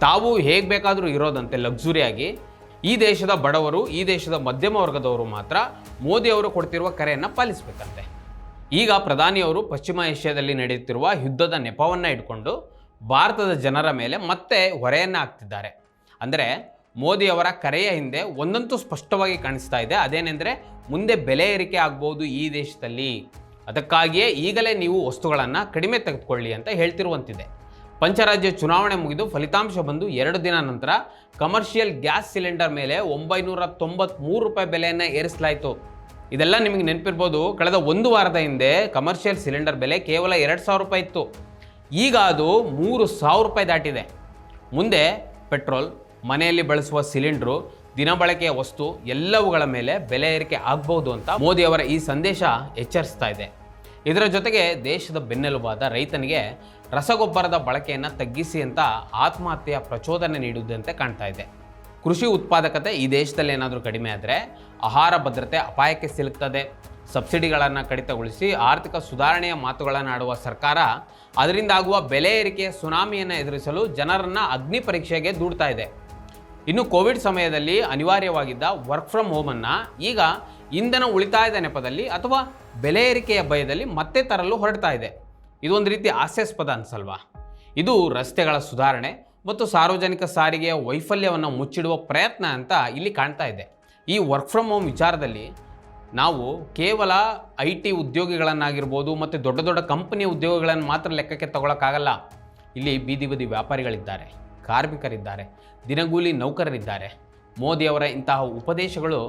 ತಾವು ಹೇಗೆ ಬೇಕಾದರೂ ಇರೋದಂತೆ ಲಕ್ಸುರಿಯಾಗಿ, ಈ ದೇಶದ ಬಡವರು, ಈ ದೇಶದ ಮಧ್ಯಮ ವರ್ಗದವರು ಮಾತ್ರ ಮೋದಿಯವರು ಕೊಡ್ತಿರುವ ಕರೆಯನ್ನು ಪಾಲಿಸಬೇಕಂತೆ. ಈಗ ಪ್ರಧಾನಿಯವರು ಪಶ್ಚಿಮ ಏಷ್ಯಾದಲ್ಲಿ ನಡೆಯುತ್ತಿರುವ ಯುದ್ಧದ ನೆಪವನ್ನು ಇಟ್ಕೊಂಡು ಭಾರತದ ಜನರ ಮೇಲೆ ಮತ್ತೆ ಹೊರೆಯನ್ನು ಹಾಕ್ತಿದ್ದಾರೆ. ಅಂದರೆ ಮೋದಿಯವರ ಕರೆಯ ಹಿಂದೆ ಒಂದಂತೂ ಸ್ಪಷ್ಟವಾಗಿ ಕಾಣಿಸ್ತಾ ಇದೆ. ಅದೇನೆಂದರೆ ಮುಂದೆ ಬೆಲೆ ಏರಿಕೆ ಆಗ್ಬೋದು ಈ ದೇಶದಲ್ಲಿ, ಅದಕ್ಕಾಗಿಯೇ ಈಗಲೇ ನೀವು ವಸ್ತುಗಳನ್ನು ಕಡಿಮೆ ತೆಗೆದುಕೊಳ್ಳಿ ಅಂತ ಹೇಳ್ತಿರುವಂತಿದೆ. ಪಂಚರಾಜ್ಯ ಚುನಾವಣೆ ಮುಗಿದು ಫಲಿತಾಂಶ ಬಂದು 2 ದಿನ ನಂತರ ಕಮರ್ಷಿಯಲ್ ಗ್ಯಾಸ್ ಸಿಲಿಂಡರ್ ಮೇಲೆ 993 ರೂಪಾಯಿ ಬೆಲೆಯನ್ನು ಏರಿಸಲಾಯಿತು. ಇದೆಲ್ಲ ನಿಮಗೆ ನೆನಪಿರ್ಬೋದು. ಕಳೆದ 1 ವಾರದ ಹಿಂದೆ ಕಮರ್ಷಿಯಲ್ ಸಿಲಿಂಡರ್ ಬೆಲೆ ಕೇವಲ 2,000 ರೂಪಾಯಿ ಇತ್ತು. ಈಗ ಅದು 3,000 ರೂಪಾಯಿ ದಾಟಿದೆ. ಮುಂದೆ ಪೆಟ್ರೋಲ್, ಮನೆಯಲ್ಲಿ ಬಳಸುವ ಸಿಲಿಂಡ್ರು, ದಿನಬಳಕೆಯ ವಸ್ತು ಎಲ್ಲವುಗಳ ಮೇಲೆ ಬೆಲೆ ಏರಿಕೆ ಆಗ್ಬೋದು ಅಂತ ಮೋದಿಯವರ ಈ ಸಂದೇಶ ಎಚ್ಚರಿಸ್ತಾ ಇದೆ. ಇದರ ಜೊತೆಗೆ ದೇಶದ ಬೆನ್ನೆಲುಬಾದ ರೈತನಿಗೆ ರಸಗೊಬ್ಬರದ ಬಳಕೆಯನ್ನು ತಗ್ಗಿಸಿ ಅಂತ ಆತ್ಮಹತ್ಯೆಯ ಪ್ರಚೋದನೆ ನೀಡುವುದಂತೆ ಕಾಣ್ತಾ ಇದೆ. ಕೃಷಿ ಉತ್ಪಾದಕತೆ ಈ ದೇಶದಲ್ಲಿ ಏನಾದರೂ ಕಡಿಮೆ ಆದರೆ ಆಹಾರ ಭದ್ರತೆ ಅಪಾಯಕ್ಕೆ ಸಿಲುಕ್ತದೆ. ಸಬ್ಸಿಡಿಗಳನ್ನು ಕಡಿತಗೊಳಿಸಿ ಆರ್ಥಿಕ ಸುಧಾರಣೆಯ ಮಾತುಗಳನ್ನು ಆಡುವ ಸರ್ಕಾರ ಅದರಿಂದ ಆಗುವ ಬೆಲೆ ಏರಿಕೆಯ ಸುನಾಮಿಯನ್ನು ಎದುರಿಸಲು ಜನರನ್ನು ಅಗ್ನಿ ಪರೀಕ್ಷೆಗೆ ದೂಡ್ತಾ ಇದೆ. ಇನ್ನು ಕೋವಿಡ್ ಸಮಯದಲ್ಲಿ ಅನಿವಾರ್ಯವಾಗಿದ್ದ ವರ್ಕ್ ಫ್ರಮ್ ಹೋಮನ್ನು ಈಗ ಇಂಧನ ಉಳಿತಾಯದ ನೆಪದಲ್ಲಿ ಅಥವಾ ಬೆಲೆ ಏರಿಕೆಯ ಭಯದಲ್ಲಿ ಮತ್ತೆ ತರಲು ಹೊರಡ್ತಾ ಇದೆ. ಇದೊಂದು ರೀತಿ ಹಾಸ್ಯಾಸ್ಪದ ಅನ್ಸಲ್ವಾ? ಇದು ರಸ್ತೆಗಳ ಸುಧಾರಣೆ ಮತ್ತು ಸಾರ್ವಜನಿಕ ಸಾರಿಗೆಯ ವೈಫಲ್ಯವನ್ನು ಮುಚ್ಚಿಡುವ ಪ್ರಯತ್ನ ಅಂತ ಇಲ್ಲಿ ಕಾಣ್ತಾ ಇದೆ. ಈ ವರ್ಕ್ ಫ್ರಮ್ ಹೋಮ್ ವಿಚಾರದಲ್ಲಿ ನಾವು ಕೇವಲ IT ಉದ್ಯೋಗಿಗಳನ್ನಾಗಿರ್ಬೋದು ಮತ್ತು ದೊಡ್ಡ ದೊಡ್ಡ ಕಂಪನಿಯ ಉದ್ಯೋಗಿಗಳನ್ನು ಮಾತ್ರ ಲೆಕ್ಕಕ್ಕೆ ತಗೊಳ್ಳೋಕ್ಕಾಗಲ್ಲ. ಇಲ್ಲಿ ಬೀದಿ ಬದಿ ವ್ಯಾಪಾರಿಗಳಿದ್ದಾರೆ, ಕಾರ್ಮಿಕರಿದ್ದಾರೆ, ದಿನಗೂಲಿ ನೌಕರರಿದ್ದಾರೆ. ಮೋದಿಯವರ ಇಂತಹ ಉಪದೇಶಗಳು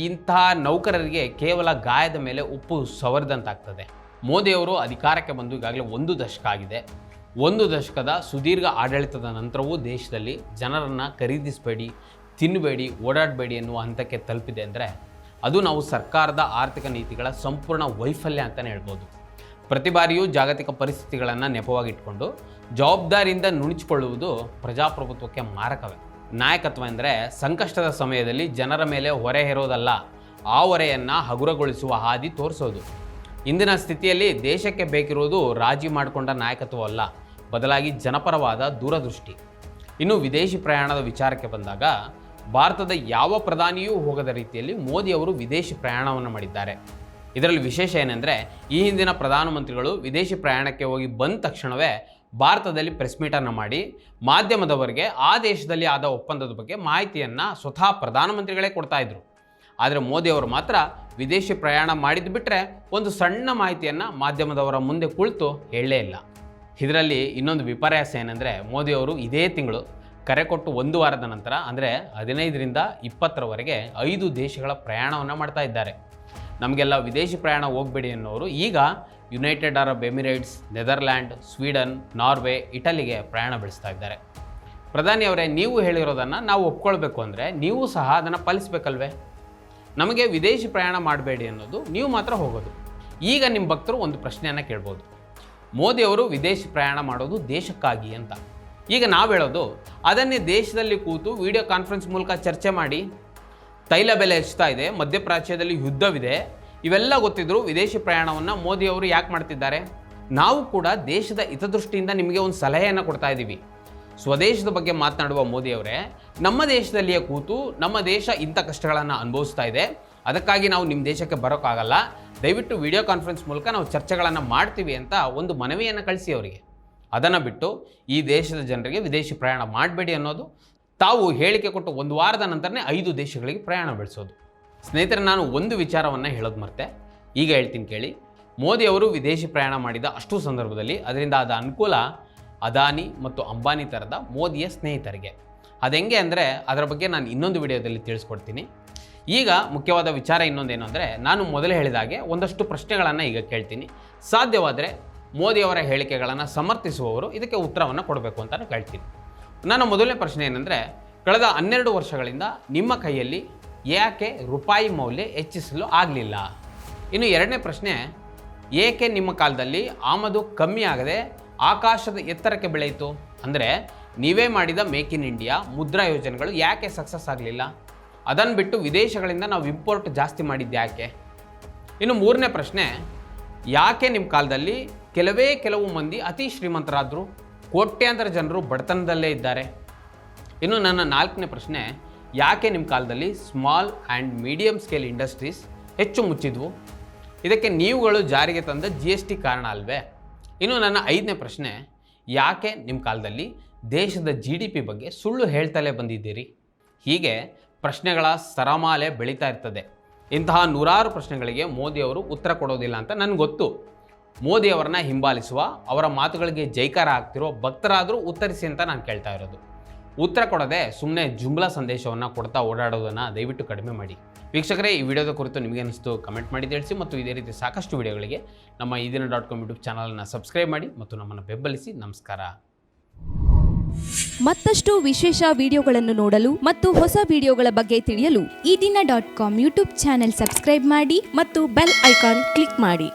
ಇಂತಹ ನೌಕರರಿಗೆ ಕೇವಲ ಗಾಯದ ಮೇಲೆ ಉಪ್ಪು ಸವರಿದಂತಾಗ್ತದೆ. ಮೋದಿಯವರು ಅಧಿಕಾರಕ್ಕೆ ಬಂದು ಈಗಾಗಲೇ 1 ದಶಕ ಆಗಿದೆ. 1 ದಶಕದ ಸುದೀರ್ಘ ಆಡಳಿತದ ನಂತರವೂ ದೇಶದಲ್ಲಿ ಜನರನ್ನು ಖರೀದಿಸಬೇಡಿ, ತಿನ್ನಬೇಡಿ, ಓಡಾಡಬೇಡಿ ಎನ್ನುವ ಹಂತಕ್ಕೆ ತಲುಪಿದೆ ಅಂದರೆ ಅದು ನಾವು ಸರ್ಕಾರದ ಆರ್ಥಿಕ ನೀತಿಗಳ ಸಂಪೂರ್ಣ ವೈಫಲ್ಯ ಅಂತಲೇ ಹೇಳ್ಬೋದು. ಪ್ರತಿ ಬಾರಿಯೂ ಜಾಗತಿಕ ಪರಿಸ್ಥಿತಿಗಳನ್ನು ನೆಪವಾಗಿಟ್ಕೊಂಡು ಜವಾಬ್ದಾರಿಯಿಂದ ನುಣುಚಿಕೊಳ್ಳುವುದು ಪ್ರಜಾಪ್ರಭುತ್ವಕ್ಕೆ ಮಾರಕವೇ. ನಾಯಕತ್ವ ಎಂದರೆ ಸಂಕಷ್ಟದ ಸಮಯದಲ್ಲಿ ಜನರ ಮೇಲೆ ಹೊರೆ ಹೇರೋದಲ್ಲ, ಆ ಹೊರೆಯನ್ನು ಹಗುರಗೊಳಿಸುವ ಹಾದಿ ತೋರಿಸೋದು. ಇಂದಿನ ಸ್ಥಿತಿಯಲ್ಲಿ ದೇಶಕ್ಕೆ ಬೇಕಿರುವುದು ರಾಜಿ ಮಾಡಿಕೊಂಡ ನಾಯಕತ್ವವಲ್ಲ, ಬದಲಾಗಿ ಜನಪರವಾದ ದೂರದೃಷ್ಟಿ. ಇನ್ನು ವಿದೇಶಿ ಪ್ರಯಾಣದ ವಿಚಾರಕ್ಕೆ ಬಂದಾಗ ಭಾರತದ ಯಾವ ಪ್ರಧಾನಿಯೂ ಹೋಗದ ರೀತಿಯಲ್ಲಿ ಮೋದಿಯವರು ವಿದೇಶಿ ಪ್ರಯಾಣವನ್ನು ಮಾಡಿದ್ದಾರೆ. ಇದರಲ್ಲಿ ವಿಶೇಷ ಏನೆಂದರೆ ಈ ಹಿಂದಿನ ಪ್ರಧಾನಮಂತ್ರಿಗಳು ವಿದೇಶಿ ಪ್ರಯಾಣಕ್ಕೆ ಹೋಗಿ ಬಂದ ತಕ್ಷಣವೇ ಭಾರತದಲ್ಲಿ ಪ್ರೆಸ್ ಮೀಟನ್ನು ಮಾಡಿ ಮಾಧ್ಯಮದವರಿಗೆ ಆ ದೇಶದಲ್ಲಿ ಆದ ಒಪ್ಪಂದದ ಬಗ್ಗೆ ಮಾಹಿತಿಯನ್ನು ಸ್ವತಃ ಪ್ರಧಾನಮಂತ್ರಿಗಳೇ ಕೊಡ್ತಾಯಿದ್ರು. ಆದರೆ ಮೋದಿಯವರು ಮಾತ್ರ ವಿದೇಶಿ ಪ್ರಯಾಣ ಮಾಡಿದ್ದು ಬಿಟ್ಟರೆ ಒಂದು ಸಣ್ಣ ಮಾಹಿತಿಯನ್ನು ಮಾಧ್ಯಮದವರ ಮುಂದೆ ಕುಳಿತು ಹೇಳಲೇ ಇಲ್ಲ. ಇದರಲ್ಲಿ ಇನ್ನೊಂದು ವಿಪರ್ಯಾಸ ಏನೆಂದರೆ ಮೋದಿಯವರು ಇದೇ ತಿಂಗಳು ಕರೆ ಕೊಟ್ಟು 1 ವಾರದ ನಂತರ ಅಂದರೆ 15ರಿಂದ 20ರವರೆಗೆ 5 ದೇಶಗಳ ಪ್ರಯಾಣವನ್ನು ಮಾಡ್ತಾ ಇದ್ದಾರೆ. ನಮಗೆಲ್ಲ ವಿದೇಶಿ ಪ್ರಯಾಣ ಹೋಗಬೇಡಿ ಅನ್ನೋರು ಈಗ United Arab Emirates, Netherland, Sweden, Norway, ಇಟಲಿಗೆ ಪ್ರಯಾಣ ಬೆಳೆಸ್ತಾ ಇದ್ದಾರೆ. ಪ್ರಧಾನಿಯವರೇ, ನೀವು ಹೇಳಿರೋದನ್ನು ನಾವು ಒಪ್ಕೊಳ್ಬೇಕು ಅಂದರೆ ನೀವು ಸಹ ಅದನ್ನು ಪಾಲಿಸಬೇಕಲ್ವೇ? ನಮಗೆ ವಿದೇಶಿ ಪ್ರಯಾಣ ಮಾಡಬೇಡಿ ಅನ್ನೋದು, ನೀವು ಮಾತ್ರ ಹೋಗೋದು. ಈಗ ನಿಮ್ಮ ಭಕ್ತರು ಒಂದು ಪ್ರಶ್ನೆಯನ್ನು ಕೇಳ್ಬೋದು, ಮೋದಿಯವರು ವಿದೇಶಿ ಪ್ರಯಾಣ ಮಾಡೋದು ದೇಶಕ್ಕಾಗಿ ಅಂತ. ಈಗ ನಾವು ಹೇಳೋದು ಅದನ್ನೇ ದೇಶದಲ್ಲಿ ಕೂತು ವಿಡಿಯೋ ಕಾನ್ಫರೆನ್ಸ್ ಮೂಲಕ ಚರ್ಚೆ ಮಾಡಿ. ತೈಲ ಬೆಲೆ ಹೆಚ್ಚುತ್ತಾ ಇದೆ, ಮಧ್ಯಪ್ರಾಚ್ಯದಲ್ಲಿ ಯುದ್ಧವಿದೆ, ಇವೆಲ್ಲ ಗೊತ್ತಿದ್ದರೂ ವಿದೇಶಿ ಪ್ರಯಾಣವನ್ನು ಮೋದಿಯವರು ಯಾಕೆ ಮಾಡ್ತಿದ್ದಾರೆ? ನಾವು ಕೂಡ ದೇಶದ ಹಿತದೃಷ್ಟಿಯಿಂದ ನಿಮಗೆ ಒಂದು ಸಲಹೆಯನ್ನು ಕೊಡ್ತಾ ಇದ್ದೀವಿ. ಸ್ವದೇಶದ ಬಗ್ಗೆ ಮಾತನಾಡುವ ಮೋದಿಯವರೇ, ನಮ್ಮ ದೇಶದಲ್ಲಿಯೇ ಕೂತು ನಮ್ಮ ದೇಶ ಇಂಥ ಕಷ್ಟಗಳನ್ನು ಅನುಭವಿಸ್ತಾ ಇದೆ, ಅದಕ್ಕಾಗಿ ನಾವು ನಿಮ್ಮ ದೇಶಕ್ಕೆ ಬರೋಕ್ಕಾಗಲ್ಲ, ದಯವಿಟ್ಟು ವಿಡಿಯೋ ಕಾನ್ಫರೆನ್ಸ್ ಮೂಲಕ ನಾವು ಚರ್ಚೆಗಳನ್ನು ಮಾಡ್ತೀವಿ ಅಂತ ಒಂದು ಮನವಿಯನ್ನು ಕಳಿಸಿ ಅವರಿಗೆ. ಅದನ್ನು ಬಿಟ್ಟು ಈ ದೇಶದ ಜನರಿಗೆ ವಿದೇಶಿ ಪ್ರಯಾಣ ಮಾಡಬೇಡಿ ಅನ್ನೋದು, ತಾವು ಹೇಳಿಕೆ ಕೊಟ್ಟು 1 ವಾರದ ನಂತರನೇ 5 ದೇಶಗಳಿಗೆ ಪ್ರಯಾಣ ಬೆಳೆಸೋದು. ಸ್ನೇಹಿತರೆ, ನಾನು ಒಂದು ವಿಚಾರವನ್ನು ಹೇಳೋದು ಮರ್ತೆ, ಈಗ ಹೇಳ್ತೀನಿ ಕೇಳಿ. ಮೋದಿಯವರು ವಿದೇಶಿ ಪ್ರಯಾಣ ಮಾಡಿದ ಅಷ್ಟು ಸಂದರ್ಭದಲ್ಲಿ ಅದರಿಂದ ಆದ ಅನುಕೂಲ ಅದಾನಿ ಮತ್ತು ಅಂಬಾನಿ ಥರದ ಮೋದಿಯ ಸ್ನೇಹಿತರಿಗೆ. ಅದು ಹೆಂಗೆ ಅಂದರೆ ಅದರ ಬಗ್ಗೆ ನಾನು ಇನ್ನೊಂದು ವಿಡಿಯೋದಲ್ಲಿ ತಿಳಿಸ್ಕೊಡ್ತೀನಿ. ಈಗ ಮುಖ್ಯವಾದ ವಿಚಾರ ಇನ್ನೊಂದೇನು ಅಂದರೆ, ನಾನು ಮೊದಲೇ ಹೇಳಿದಾಗೆ ಒಂದಷ್ಟು ಪ್ರಶ್ನೆಗಳನ್ನು ಈಗ ಕೇಳ್ತೀನಿ. ಸಾಧ್ಯವಾದರೆ ಮೋದಿಯವರ ಹೇಳಿಕೆಗಳನ್ನು ಸಮರ್ಥಿಸುವವರು ಇದಕ್ಕೆ ಉತ್ತರವನ್ನು ಕೊಡಬೇಕು ಅಂತ ನಾನು ಕೇಳ್ತೀನಿ. ನನ್ನ ಮೊದಲನೇ ಪ್ರಶ್ನೆ ಏನಂದರೆ, ಕಳೆದ 12 ವರ್ಷಗಳಿಂದ ನಿಮ್ಮ ಕೈಯಲ್ಲಿ ಯಾಕೆ ರೂಪಾಯಿ ಮೌಲ್ಯ ಹೆಚ್ಚಿಸಲು ಆಗಲಿಲ್ಲ? ಇನ್ನು ಎರಡನೇ ಪ್ರಶ್ನೆ, ಏಕೆ ನಿಮ್ಮ ಕಾಲದಲ್ಲಿ ಆಮದು ಕಮ್ಮಿ ಆಗದೆ ಆಕಾಶದ ಎತ್ತರಕ್ಕೆ ಬೆಳೆಯಿತು? ಅಂದರೆ ನೀವೇ ಮಾಡಿದ ಮೇಕ್ ಇನ್ ಇಂಡಿಯಾ, ಮುದ್ರಾ ಯೋಜನೆಗಳು ಯಾಕೆ ಸಕ್ಸಸ್ ಆಗಲಿಲ್ಲ? ಅದನ್ನು ಬಿಟ್ಟು ವಿದೇಶಗಳಿಂದ ನಾವು ಇಂಪೋರ್ಟ್ ಜಾಸ್ತಿ ಮಾಡಿದ್ದು ಯಾಕೆ? ಇನ್ನು ಮೂರನೇ ಪ್ರಶ್ನೆ, ಯಾಕೆ ನಿಮ್ಮ ಕಾಲದಲ್ಲಿ ಕೆಲವು ಮಂದಿ ಅತಿ ಶ್ರೀಮಂತರಾದರು, ಕೋಟ್ಯಾಂತರ ಜನರು ಬಡತನದಲ್ಲೇ ಇದ್ದಾರೆ? ಇನ್ನು ನನ್ನ 4ನೇ ಪ್ರಶ್ನೆ, ಯಾಕೆ ನಿಮ್ಮ ಕಾಲದಲ್ಲಿ small and medium scale industries ಹೆಚ್ಚು ಮುಚ್ಚಿದ್ವು? ಇದಕ್ಕೆ ನೀವುಗಳು ಜಾರಿಗೆ ತಂದ GST ಕಾರಣ ಅಲ್ವೇ? ಇನ್ನು ನನ್ನ 5ನೇ ಪ್ರಶ್ನೆ, ಯಾಕೆ ನಿಮ್ಮ ಕಾಲದಲ್ಲಿ ದೇಶದ GDP ಬಗ್ಗೆ ಸುಳ್ಳು ಹೇಳ್ತಲೇ ಬಂದಿದ್ದೀರಿ? ಹೀಗೆ ಪ್ರಶ್ನೆಗಳ ಸರಮಾಲೆ ಬೆಳೀತಾ ಇರ್ತದೆ. ಇಂತಹ ನೂರಾರು ಪ್ರಶ್ನೆಗಳಿಗೆ ಮೋದಿಯವರು ಉತ್ತರ ಕೊಡೋದಿಲ್ಲ ಅಂತ ನನಗೆ ಗೊತ್ತು. ಮೋದಿಯವರನ್ನ ಹಿಂಬಾಲಿಸುವ, ಅವರ ಮಾತುಗಳಿಗೆ ಜೈಕಾರ ಆಗ್ತಿರೋ ಭಕ್ತರಾದರೂ ಉತ್ತರಿಸಿ ಅಂತ ನಾನು ಕೇಳ್ತಾ ಇರೋದು. ಉತ್ತರ ಕೊಡದೆ ಸುಮ್ಮನೆ ಜುಮ್ಲಾ ಸಂದೇಶವನ್ನು ಕೊಡ್ತಾ ಓಡಾಡೋದನ್ನು ದಯವಿಟ್ಟು ಕಡಿಮೆ ಮಾಡಿ. ವೀಕ್ಷಕರೇ, ಈ ವಿಡಿಯೋದ ಕುರಿತು ನಿಮಗೆ ಅನಿಸ್ತು ಕಮೆಂಟ್ ಮಾಡಿ ತಿಳಿಸಿ, ಮತ್ತು ಇದೇ ರೀತಿ ಸಾಕಷ್ಟು ವಿಡಿಯೋಗಳಿಗೆ ನಮ್ಮ ಈದಿನ.com ಯೂಟ್ಯೂಬ್ ಚಾನಲನ್ನು ಸಬ್ಸ್ಕ್ರೈಬ್ ಮಾಡಿ ಮತ್ತು ನಮ್ಮನ್ನು ಬೆಂಬಲಿಸಿ. ನಮಸ್ಕಾರ. ಮತ್ತಷ್ಟು ವಿಶೇಷ ವಿಡಿಯೋಗಳನ್ನು ನೋಡಲು ಮತ್ತು ಹೊಸ ವಿಡಿಯೋಗಳ ಬಗ್ಗೆ ತಿಳಿಯಲು ಈದಿನ.com ಯೂಟ್ಯೂಬ್ ಚಾನೆಲ್ ಸಬ್ಸ್ಕ್ರೈಬ್ ಮಾಡಿ ಮತ್ತು ಬೆಲ್ ಐಕಾನ್ ಕ್ಲಿಕ್ ಮಾಡಿ.